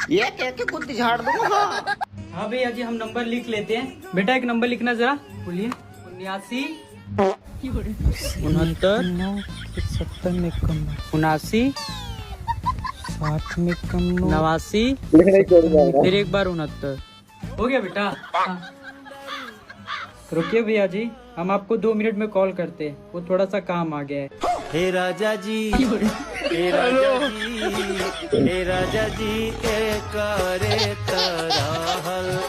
ये कह के कुत्ती झाड़ दूंगा। हाँ भैया जी, हम नंबर लिख लेते हैं। बेटा एक नंबर लिखना जरा, बोलिए। 79 69 70 में 79 60 में 89 फिर एक बार 69। हो गया बेटा? हाँ। रुकिए भैया जी, हम आपको 2 मिनट में कॉल करते हैं, वो थोड़ा सा काम आ गया है। हे राजा जी, हे राजा जी, हे राजा जी के करे तराहल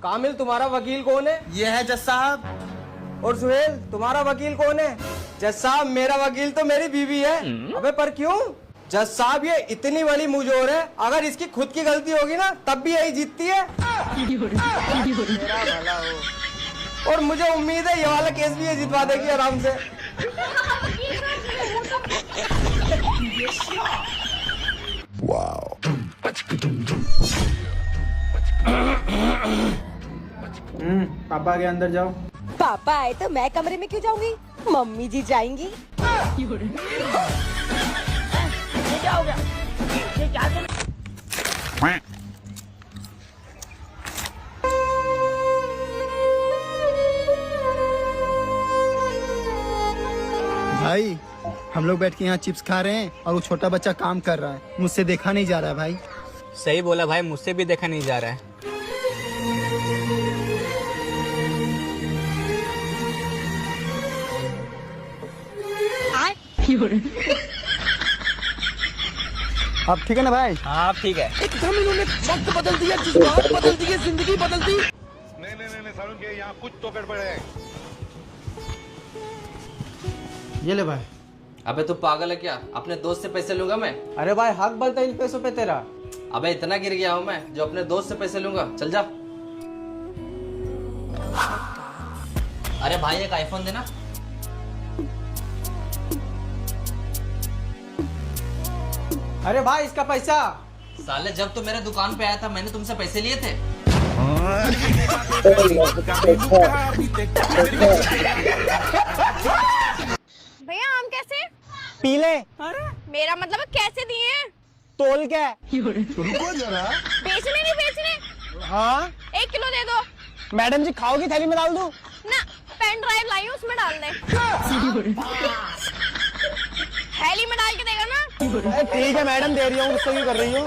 कामिल तुम्हारा वकील कौन है? ये है जज साहब। और सुहेल तुम्हारा वकील कौन है? जज साहब मेरा वकील तो मेरी बीवी है। अबे पर क्यों? जज साहब ये इतनी बड़ी मुजोर है, अगर इसकी खुद की गलती होगी ना तब भी यही जीतती है। और मुझे उम्मीद है ये वाला केस भी ये जितवा देगी आराम से। पापा के अंदर जाओ। पापा आए तो मैं कमरे में क्यों जाऊंगी? मम्मी जी जाएंगी। भाई हम लोग बैठ के यहाँ चिप्स खा रहे हैं और वो छोटा बच्चा काम कर रहा है, मुझसे देखा नहीं जा रहा है भाई। सही बोला भाई, मुझसे भी देखा नहीं जा रहा है। अब ठीक है ना भाई? हाँ ठीक है। एकदम इन्होंने वक्त बदल दिया, जज्बात बदल दिए, जिंदगी बदल दी। नहीं सारुण के यहाँ कुछ तो गड़बड़ है। ये ले भाई। अबे तू पागल है क्या? अपने दोस्त से पैसे लूंगा मैं? अरे भाई हक बनता है इन पैसों पे तेरा। अबे इतना गिर गया हूँ मैं जो अपने दोस्त से पैसे लूंगा? चल जा। अरे भाई एक आईफोन देना। अरे भाई इसका पैसा। साले जब तो मेरे दुकान पे आया था मैंने तुमसे पैसे लिए थे। भैया आम कैसे? पीले। मेरा मतलब कैसे दिए हैं? तोल के। रुको जरा। बेचने नहीं बेचने? हाँ 1 किलो दे दो। मैडम जी खाओगी, थैली में डाल दूं? ना, पेन ड्राइव लाई हूँ, उसमें डाल दे। थैली में डाल के देगा ना? ठीक है मैडम, दे रही हूँ, उससे भी कर रही हूँ।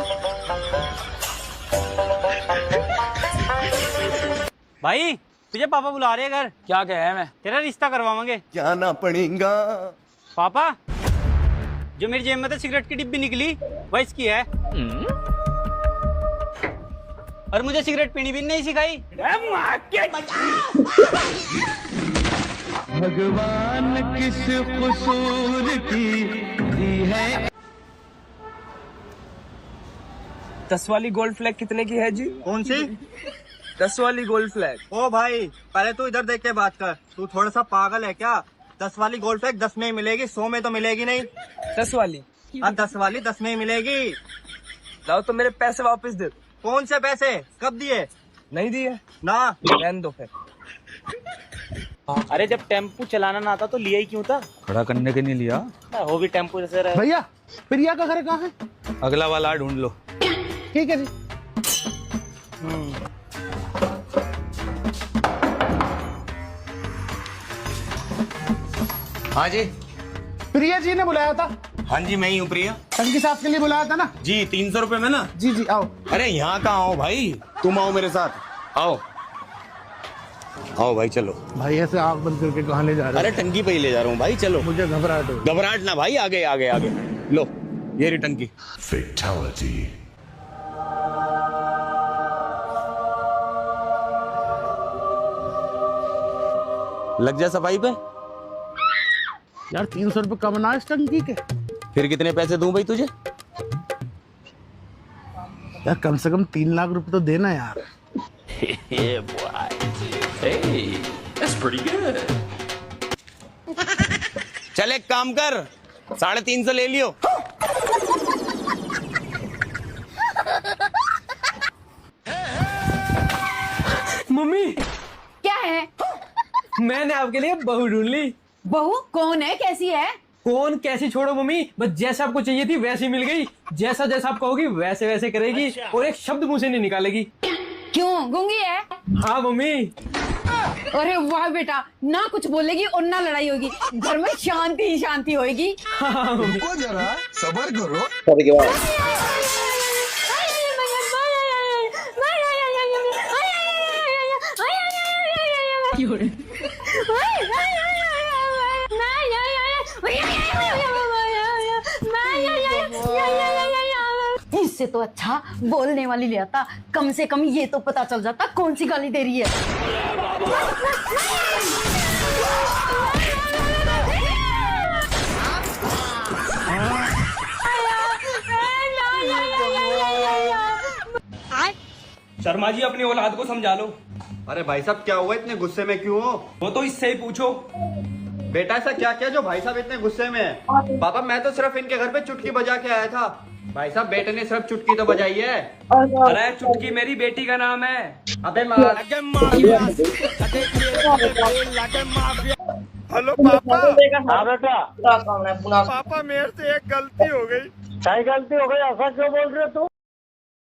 भाई तुझे पापा बुला रहे हैं घर। क्या कहे मैं? तेरा रिश्ता करवाएंगे। क्या ना पड़ेगा? पापा जो मेरी जेब में से सिगरेट की डिब्बी निकली वह इसकी है। और मुझे सिगरेट पीनी भी नहीं सिखाई। भगवान किस कसूर की दी है। 10 वाली गोल्ड फ्लैग कितने की है जी? कौन सी? 10 वाली गोल्ड फ्लैग। ओ भाई पहले तू इधर देख के बात कर, तू थोड़ा सा पागल है क्या? 10 वाली गोल्ड फ्लैग 10 में ही मिलेगी, 100 में तो मिलेगी नहीं। 10 वाली? हाँ 10 वाली 10 में ही मिलेगी। लाओ तो मेरे पैसे वापस दे। कौन से पैसे? कब दिए? नहीं दिए ना। रहने दो फिर। अरे जब टेम्पू चलाना ना आता तो लिया ही क्यों था? खड़ा करने के नहीं लिया। वो भी टेम्पू जैसे रहे। भैया प्रिया का घर कहाँ है? अगला वाला ढूंढ लो। ठीक है जी। हाँ जी। प्रिया जी ने बुलाया था। हाँ जी मैं ही हूँ प्रिया। टंकी साफ के लिए बुलाया था ना? जी 300 रुपए में ना? जी जी आओ। अरे यहाँ कहाँ आओ भाई, तुम आओ मेरे साथ, आओ आओ भाई चलो। भाई ऐसे आँख बंद करके कहाँ ले जा रहे हो? अरे टंकी पे ही ले जा रहा हूँ भाई, चलो। मुझे घबराहट हो। घबराहट ना भाई, आगे आगे आगे लो, ये रही टंकी। Fatality. लग जा सफाई पे। यार 300 रुपए कम ना इस टंकी के। फिर कितने पैसे दूं भाई तुझे? यार कम से कम 3 लाख रुपए तो देना यार। Yeah, boy. Hey, that's pretty good. चल एक काम कर, 350 ले लियो। मम्मी क्या है? मैंने आपके लिए बहू ढूंढ ली। बहू कौन है, कैसी है? कौन कैसी छोड़ो मम्मी, बस जैसा आपको चाहिए थी वैसी मिल गई। जैसा जैसा आप कहोगी वैसे वैसे करेगी और एक शब्द मुंह से नहीं निकालेगी। क्यों, गूंगी है? हाँ मम्मी। अरे वाह बेटा, ना कुछ बोलेगी और ना लड़ाई होगी, घर में शांति ही शांति होगी। हाँ मम्मी। जरा सबर करो। इससे तो अच्छा बोलने वाली ले आता, कम से कम ये तो पता चल जाता कौन सी गाली दे रही है। शर्मा जी अपनी औलाद को समझा लो। अरे भाई साहब क्या हुआ, इतने गुस्से में क्यों हो? वो तो इससे ही पूछो। बेटा ऐसा क्या किया जो भाई साहब इतने गुस्से में है? पापा मैं तो सिर्फ इनके घर पे चुटकी बजा के आया था। भाई साहब बेटे ने सिर्फ चुटकी तो बजाई है। अरे चुटकी मेरी बेटी का नाम है। अबे मार। हेलो पापा। हाँ बेटा। पापा मेरे से एक गलती हो गई। क्या गलती हो गई, ऐसा क्यों बोल रहे हो तुम?